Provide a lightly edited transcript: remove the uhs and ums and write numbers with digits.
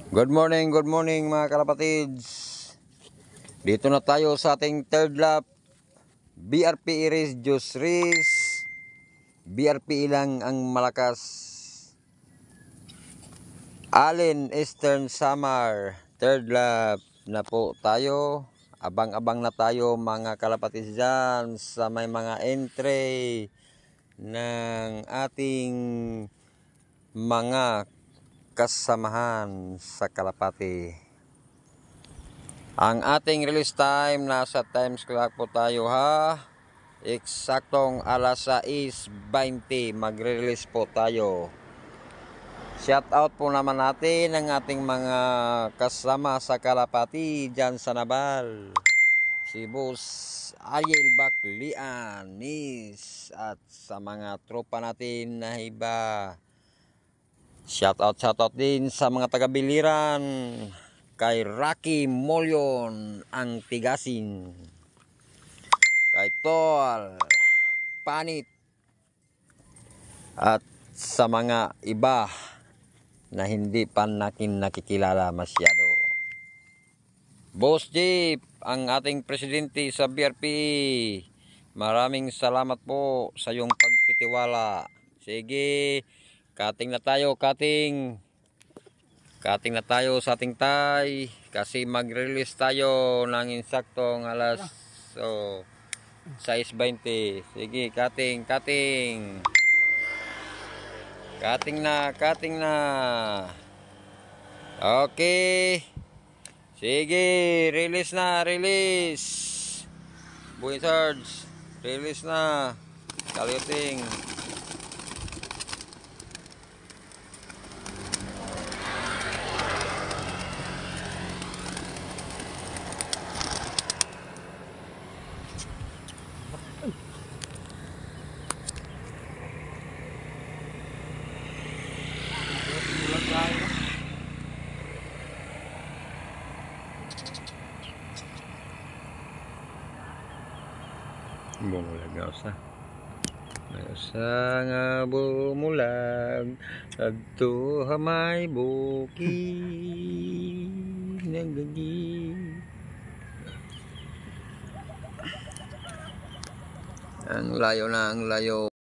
Good morning mga kalapatids. Dito na tayo sa ating third lap. BRP race, juice race. BRP lang ang malakas. Allen Eastern Samar. Third lap na po tayo. Abang-abang na tayo mga kalapatids dyan sa may mga entry ng ating mga kasamahan sa Kalapati. Ang ating release time, nasa times clock po tayo ha. Eksaktong alas 6:20 magre-release po tayo. Shout out po naman natin ang ating mga kasama sa Kalapati dyan sa Nabal. Si Boss Ariel Baklian at sa mga tropa natin na iba. Shout out din sa mga taga-Biliran. Kay Rocky Molyon ang Tigasin. Kay Tol Panit. At sa mga iba na hindi pa nakikilala masyado. Boss Jeep, ang ating presidente sa BRP. Maraming salamat po sa iyong pagtitiwala. Sige, cutting na tayo, cutting na tayo sa ating tay kasi mag-release tayo ng insaktong alas 6:20. Sige, cutting na. Okay, sige, release Buizards, release na saluting. Bumulag nga nga bumulag adto hamay bukid nagagi. Ang layo.